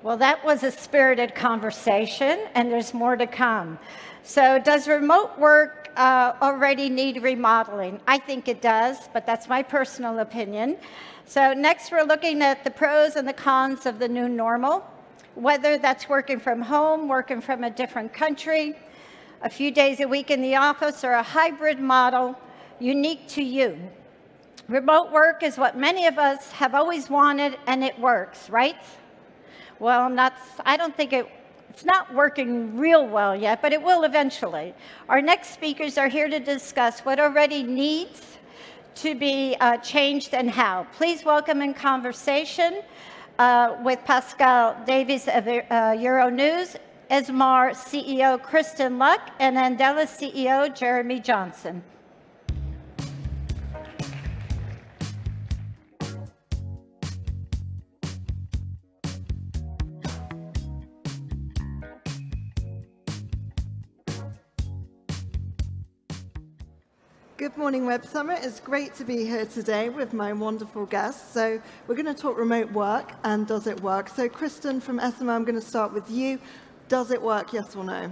Well, that was a spirited conversation, and there's more to come. So does remote work already need remodeling? I think it does, but that's my personal opinion. So next, we're looking at the pros and the cons of the new normal, whether that's working from home, working from a different country, a few days a week in the office, or a hybrid model unique to you. Remote work is what many of us have always wanted, and it works, right? Well, I don't think it's not working real well yet, but it will eventually. Our next speakers are here to discuss what already needs to be changed and how. Please welcome in conversation with Pascale Davies of Euronewss, ESOMAR CEO Kristin Luck, and Andela CEO Jeremy Johnson. Good morning, Web Summit. It's great to be here today with my wonderful guests. So we're going to talk remote work and does it work. So Kristin from ESOMAR, I'm going to start with you. Does it work, yes or no?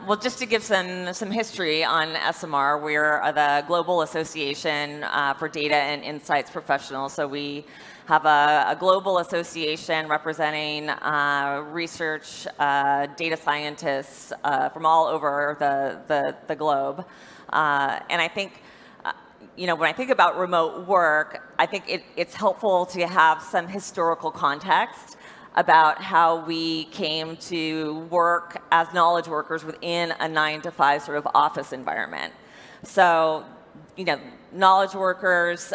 Well, just to give some history on ESOMAR, we're the Global Association for Data and Insights Professionals. So we have a global association representing research data scientists from all over the globe. And I think, when I think about remote work, I think it's helpful to have some historical context about how we came to work as knowledge workers within a 9-to-5 sort of office environment. So, knowledge workers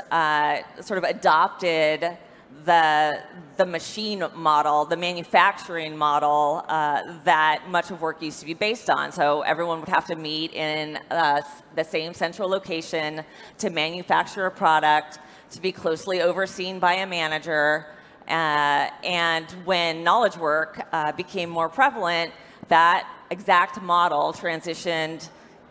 sort of adopted the machine model, the manufacturing model that much of work used to be based on. So everyone would have to meet in the same central location to manufacture a product, to be closely overseen by a manager. And when knowledge work became more prevalent, that exact model transitioned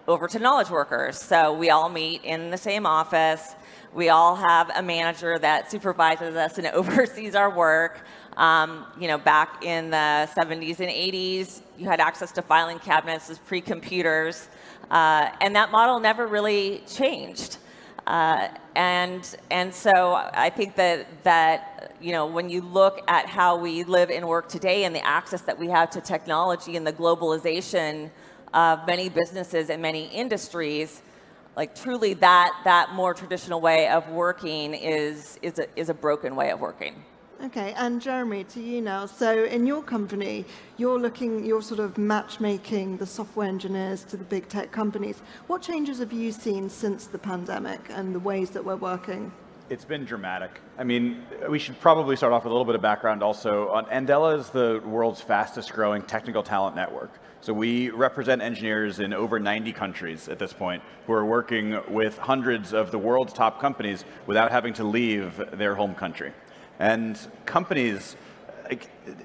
over to knowledge workers. So we all meet in the same office. We all have a manager that supervises us and oversees our work. Back in the 70s and 80s, you had access to filing cabinets as pre-computers, and that model never really changed. And so I think that when you look at how we live and work today and the access that we have to technology and the globalization of many businesses and many industries, like truly that more traditional way of working is a broken way of working. Okay, and Jeremy, to you now. So in your company, you're sort of matchmaking the software engineers to the big tech companies. What changes have you seen since the pandemic and the ways that we're working? It's been dramatic. I mean, we should probably start off with a little bit of background also. Andela is the world's fastest growing technical talent network. So we represent engineers in over 90 countries at this point who are working with hundreds of the world's top companies without having to leave their home country. And companies,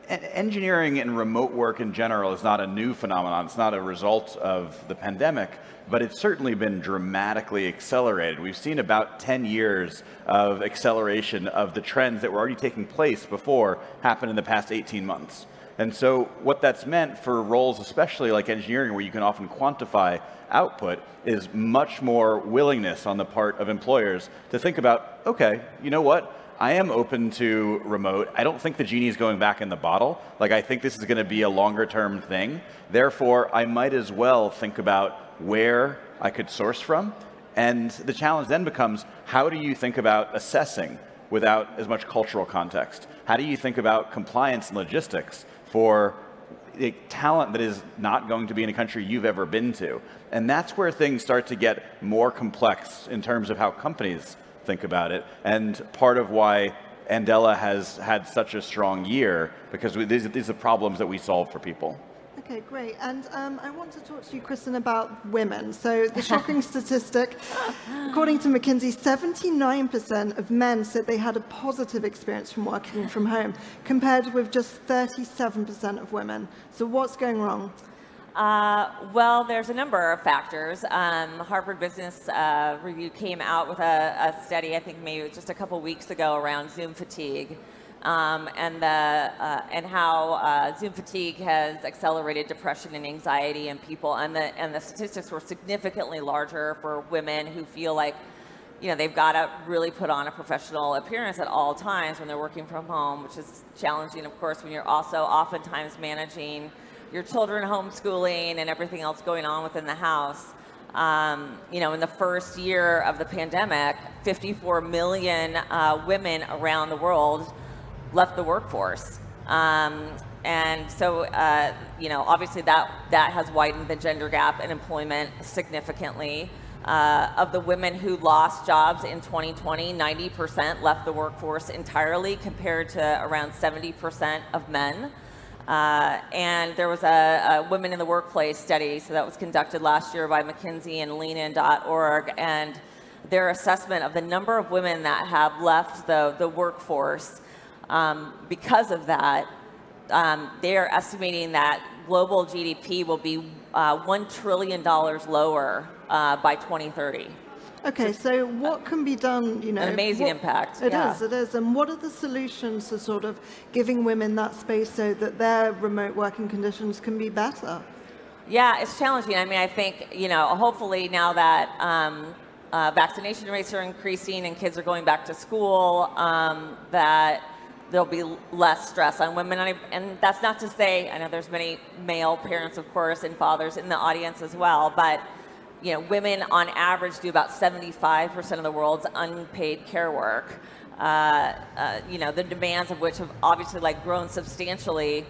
engineering and remote work in general is not a new phenomenon. It's not a result of the pandemic, but it's certainly been dramatically accelerated. We've seen about 10 years of acceleration of the trends that were already taking place before happen in the past 18 months. And so what that's meant for roles, especially like engineering, where you can often quantify output, is much more willingness on the part of employers to think about, okay, you know what? I am open to remote. I don't think the genie is going back in the bottle. Like, I think this is going to be a longer term thing. Therefore, I might as well think about where I could source from. And the challenge then becomes, how do you think about assessing without as much cultural context? How do you think about compliance and logistics for a talent that is not going to be in a country you've ever been to? And that's where things start to get more complex in terms of how companies think about it, and part of why Andela has had such a strong year, because these are problems that we solve for people. Okay, great. And I want to talk to you, Kristin, about women. So the shocking statistic, according to McKinsey, 79% of men said they had a positive experience from working from home, compared with just 37% of women. So what's going wrong? Well, there's a number of factors. Harvard Business Review came out with a study, I think maybe just a couple weeks ago, around Zoom fatigue. and how Zoom fatigue has accelerated depression and anxiety in people, and the statistics were significantly larger for women who feel like, you know, they've got to really put on a professional appearance at all times when they're working from home, which is challenging, of course, when you're also oftentimes managing your children, homeschooling, and everything else going on within the house. You know, in the first year of the pandemic, 54 million women around the world left the workforce. And so, you know, obviously that has widened the gender gap in employment significantly. Of the women who lost jobs in 2020, 90% left the workforce entirely, compared to around 70% of men. And there was a Women in the Workplace study, so that was conducted last year by McKinsey and leanin.org, and their assessment of the number of women that have left the workforce because of that, they are estimating that global GDP will be $1 trillion lower by 2030. Okay, so what can be done, you know? An amazing impact. It is. And what are the solutions to sort of giving women that space so that their remote working conditions can be better? Yeah, it's challenging. I mean, I think, you know, hopefully now that vaccination rates are increasing and kids are going back to school, that there'll be less stress on women. And that's not to say, I know there's many male parents, of course, and fathers in the audience as well, but you know, women on average do about 75% of the world's unpaid care work. You know, the demands of which have obviously like grown substantially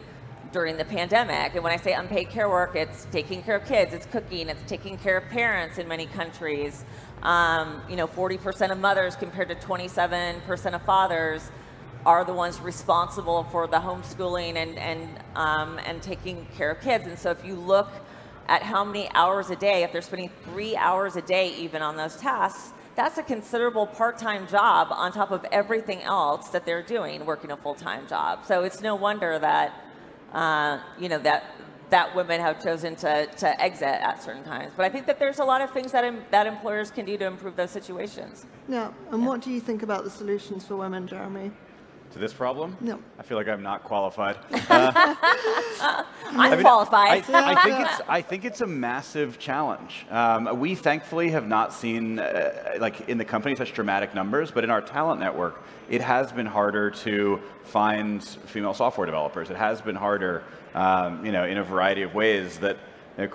during the pandemic. And when I say unpaid care work, it's taking care of kids, it's cooking, it's taking care of parents in many countries. You know, 40% of mothers compared to 27% of fathers are the ones responsible for the homeschooling and taking care of kids. And so if you look at how many hours a day, if they're spending 3 hours a day even on those tasks, that's a considerable part-time job on top of everything else that they're doing, working a full-time job. So it's no wonder that, you know, that women have chosen to exit at certain times. But I think that there's a lot of things that employers can do to improve those situations. Yeah, and what do you think about the solutions for women, Jeremy? To this problem? No. I feel like I'm not qualified. I'm qualified. I think it's a massive challenge. We thankfully have not seen, like in the company, such dramatic numbers, but in our talent network, it has been harder to find female software developers. It has been harder, you know, in a variety of ways that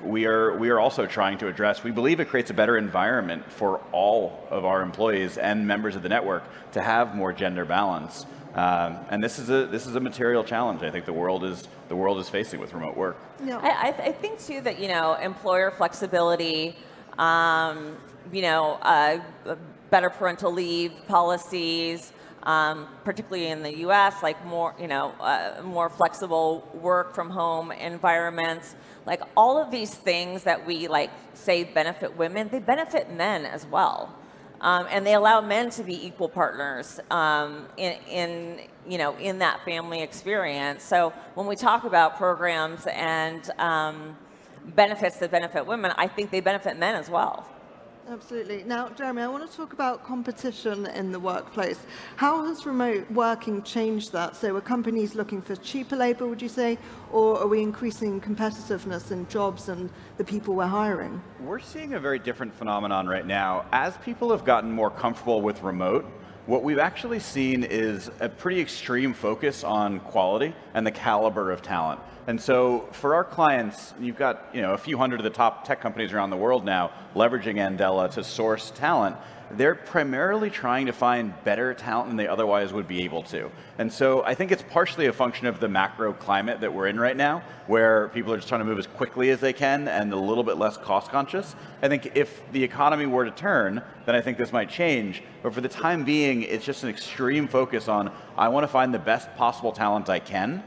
we are also trying to address. We believe it creates a better environment for all of our employees and members of the network to have more gender balance. And this is a material challenge I think the world is facing with remote work. Yeah. I think too that, you know, employer flexibility, you know, better parental leave policies, particularly in the U.S., like more, you know, more flexible work from home environments, like all of these things that we like say benefit women, they benefit men as well. And they allow men to be equal partners in you know, in that family experience. So when we talk about programs and benefits that benefit women, I think they benefit men as well. Absolutely. Now, Jeremy, I want to talk about competition in the workplace. How has remote working changed that? So are companies looking for cheaper labor, would you say, or are we increasing competitiveness in jobs and the people we're hiring? We're seeing a very different phenomenon right now. As people have gotten more comfortable with remote, what we've actually seen is a pretty extreme focus on quality and the caliber of talent. And so for our clients, you've got, you know, a few hundred of the top tech companies around the world now leveraging Andela to source talent. They're primarily trying to find better talent than they otherwise would be able to. And so I think it's partially a function of the macro climate that we're in right now, where people are just trying to move as quickly as they can and a little bit less cost conscious. I think if the economy were to turn, then I think this might change. But for the time being, it's just an extreme focus on, I want to find the best possible talent I can.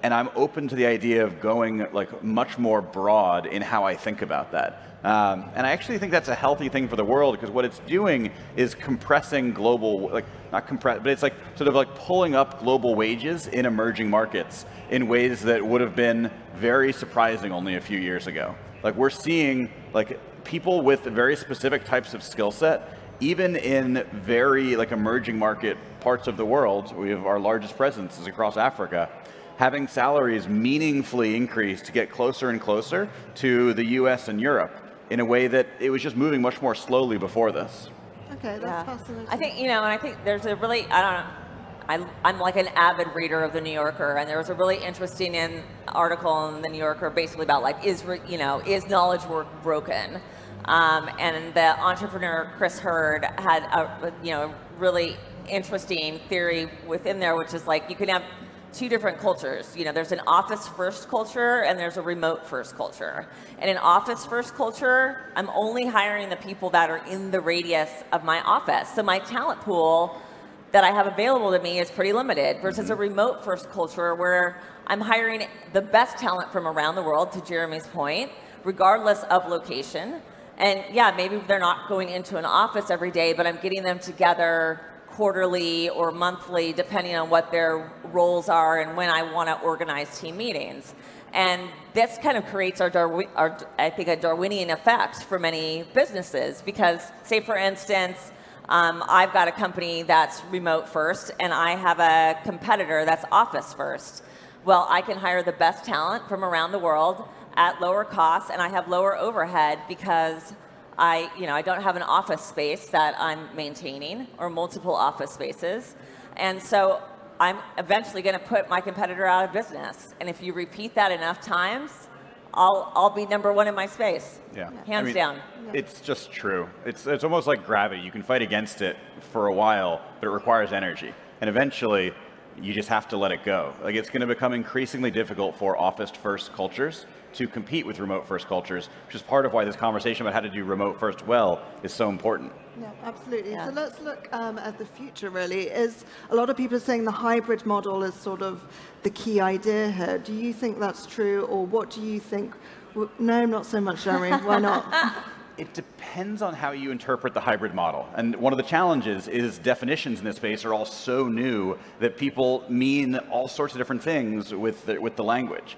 And I'm open to the idea of going like much more broad in how I think about that. And I actually think that's a healthy thing for the world, because what it's doing is compressing global, like not compress, but it's like sort of like pulling up global wages in emerging markets in ways that would have been very surprising only a few years ago. Like we're seeing like people with very specific types of skill set even in very emerging market parts of the world, we have our largest presence is across Africa, having salaries meaningfully increase to get closer and closer to the US and Europe in a way that it was just moving much more slowly before this. Okay, that's fascinating. I think, and I think there's a really, I don't know, I'm like an avid reader of the New Yorker, and there was a really interesting article in the New Yorker basically about is knowledge work broken? And the entrepreneur Chris Hurd had a really interesting theory within there, which is you can have two different cultures. There's an office-first culture and there's a remote-first culture. And an office-first culture, I'm only hiring the people that are in the radius of my office. So my talent pool that I have available to me is pretty limited, versus a remote-first culture where I'm hiring the best talent from around the world, to Jeremy's point, regardless of location. And yeah, maybe they're not going into an office every day, but I'm getting them together quarterly or monthly, depending on what their roles are and when I want to organize team meetings. And this kind of creates I think, a Darwinian effect for many businesses, because say for instance, I've got a company that's remote first and I have a competitor that's office first. Well, I can hire the best talent from around the world at lower costs, and I have lower overhead because I don't have an office space that I'm maintaining, or multiple office spaces. And so I'm eventually going to put my competitor out of business. And if you repeat that enough times, I'll be #1 in my space. Yeah. Hands down. It's just true. It's almost like gravity. You can fight against it for a while, but it requires energy. And eventually, you just have to let it go. It's going to become increasingly difficult for office-first cultures to compete with remote-first cultures, which is part of why this conversation about how to do remote-first well is so important. Yeah, absolutely. Yeah. So let's look at the future, really. A lot of people are saying the hybrid model is sort of the key idea here. Do you think that's true, or what do you think? No, not so much, Jeremy. Why not? It depends on how you interpret the hybrid model. And one of the challenges is definitions in this space are all so new that people mean all sorts of different things with the language.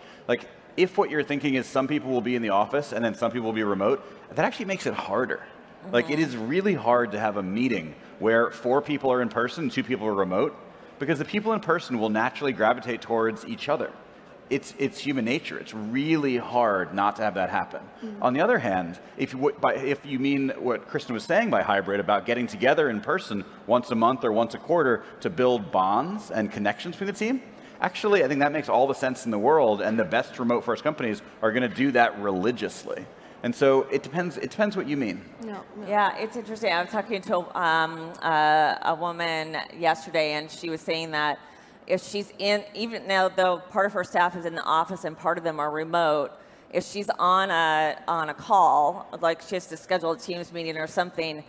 If what you're thinking is some people will be in the office and then some people will be remote, that actually makes it harder. It is really hard to have a meeting where 4 people are in person and 2 people are remote, because the people in person will naturally gravitate towards each other. It's human nature. It's really hard not to have that happen. On the other hand, if you mean what Kristin was saying by hybrid, about getting together in person once a month or once a quarter to build bonds and connections between the team, actually, I think that makes all the sense in the world, and the best remote-first companies are going to do that religiously. And so it depends what you mean. Yeah, it's interesting. I was talking to a woman yesterday, and she was saying that if she's even now though part of her staff is in the office and part of them are remote, if she's on a call, she has to schedule a Teams meeting or something,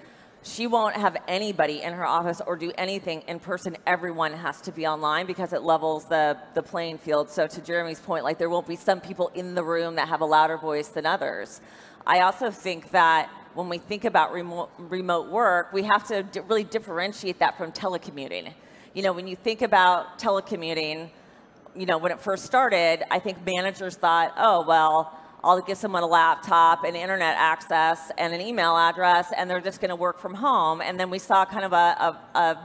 she won't have anybody in her office or do anything in person. Everyone has to be online because it levels the playing field. So to Jeremy's point, there won't be some people in the room that have a louder voice than others. I also think that when we think about remote work, we have to really differentiate that from telecommuting. When you think about telecommuting, when it first started, I think managers thought, oh, well, I'll give someone a laptop and internet access and an email address, and they're just going to work from home. And then we saw kind of a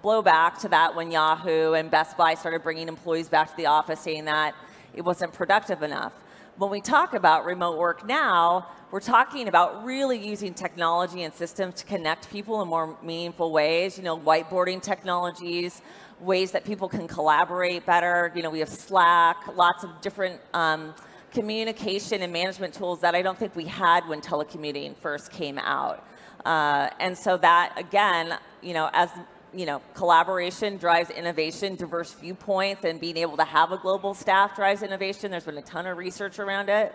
blowback to that when Yahoo and Best Buy started bringing employees back to the office, saying that it wasn't productive enough. When we talk about remote work now, we're talking about really using technology and systems to connect people in more meaningful ways, whiteboarding technologies, ways that people can collaborate better. We have Slack, lots of different communication and management tools that I don't think we had when telecommuting first came out. And so that, again, as collaboration drives innovation, diverse viewpoints, and being able to have a global staff drives innovation. There's been a ton of research around it.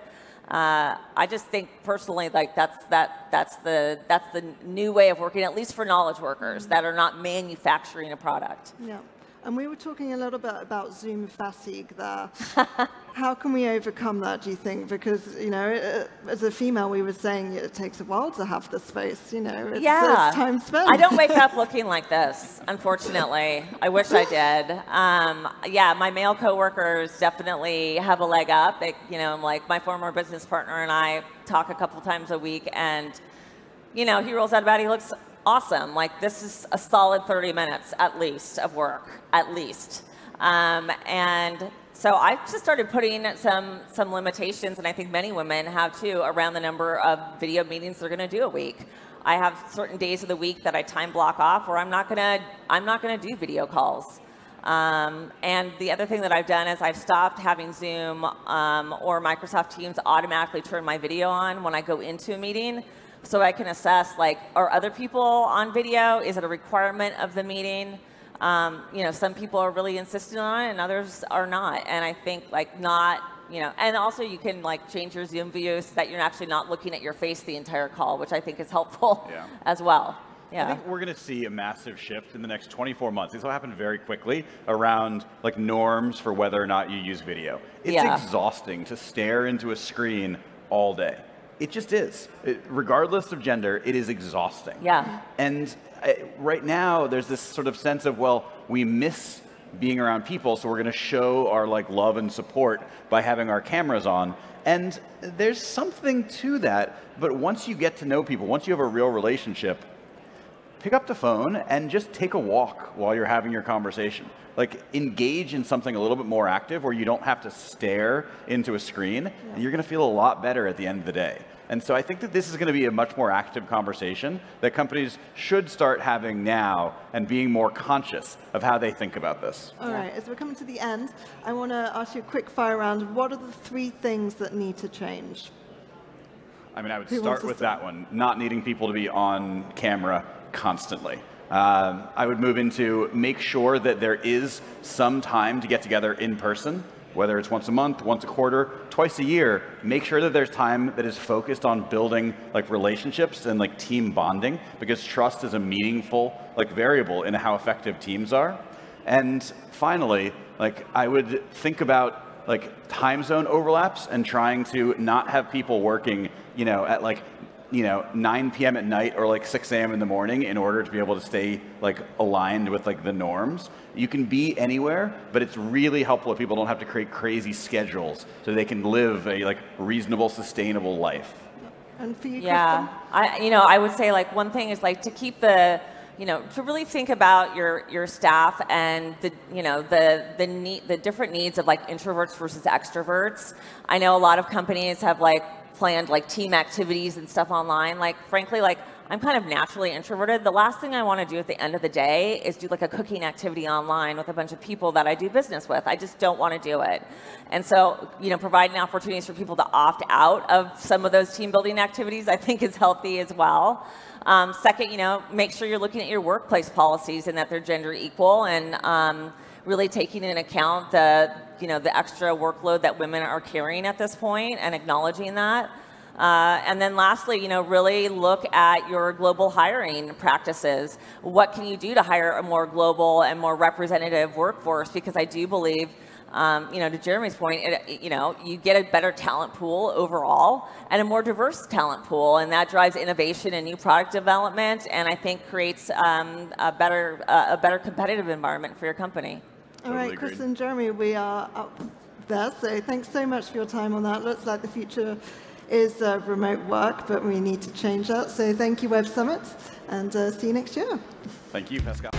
I just think personally, that's the new way of working, at least for knowledge workers that are not manufacturing a product. Yeah. And we were talking a little bit about Zoom fatigue there. How can we overcome that, do you think? Because, as a female, we were saying it takes a while to have the space, it's time spent. I don't wake up looking like this, unfortunately. I wish I did. My male coworkers definitely have a leg up. My former business partner and I talk a couple times a week, and, he rolls out of bed, he looks awesome. Like, this is a solid 30 minutes at least of work, at least. And so I just started putting some limitations, and I think many women have too, around the number of video meetings they're going to do a week. I have certain days of the week that I time block off where I'm not gonna do video calls. And the other thing that I've done is I've stopped having Zoom or Microsoft Teams automatically turn my video on when I go into a meeting, so I can assess, like, are other people on video? Is it a requirement of the meeting? You know, some people are really insistent on it and others are not. And I think, like, not, you know, and also you can, like, change your Zoom view so that you're actually not looking at your face the entire call, which I think is helpful as well. Yeah. I think we're going to see a massive shift in the next 24 months. This will happen very quickly around, like, norms for whether or not you use video. It's exhausting to stare into a screen all day. It just is. Regardless of gender, it is exhausting. Yeah. And right now, there's this sort of sense of, well, we miss being around people, so we're going to show our, like, love and support by having our cameras on. And there's something to that, but once you get to know people, once you have a real relationship, pick up the phone and just take a walk while you're having your conversation. Like, engage in something a little bit more active where you don't have to stare into a screen, and you're going to feel a lot better at the end of the day. And so I think that this is going to be a much more active conversation that companies should start having now and being more conscious of how they think about this. All right, as we're coming to the end, I want to ask you a quick fire round. What are the 3 things that need to change? I mean, I would start with that one, not needing people to be on camera constantly. I would move into make sure that there is some time to get together in person, whether it's once a month, once a quarter, twice a year. Make sure that there's time that is focused on building, like, relationships and, like, team bonding, because trust is a meaningful, like, variable in how effective teams are. And finally, like, I would think about, like, time zone overlaps and trying to not have people working, you know, at, like, you know, 9 p.m. at night or, like, 6 a.m. in the morning in order to be able to stay, like, aligned with, like, the norms. You can be anywhere, but it's really helpful if people don't have to create crazy schedules so they can live a, like, reasonable, sustainable life. And for you, yeah, I would say, like, one thing is, like, to keep the, you know, to really think about your staff and the, you know, the different needs of, like, introverts versus extroverts. I know a lot of companies have, like, planned, like, team activities and stuff online. Like, frankly, like, I'm kind of naturally introverted. The last thing I want to do at the end of the day is do, like, a cooking activity online with a bunch of people that I do business with. I just don't want to do it. And so, you know, providing opportunities for people to opt out of some of those team building activities, I think, is healthy as well. Second, you know, make sure you're looking at your workplace policies and that they're gender equal, and really taking into account the, you know, the extra workload that women are carrying at this point and acknowledging that. And then lastly, you know, really look at your global hiring practices. What can you do to hire a more global and more representative workforce? Because I do believe, you know, to Jeremy's point, you know, you get a better talent pool overall and a more diverse talent pool, and that drives innovation and new product development, and I think creates a better competitive environment for your company. All right, Chris and Jeremy, we are up there, so thanks so much for your time on that. Looks like the future is remote work, but we need to change that. So thank you, Web Summit, and see you next year. Thank you, Pascale.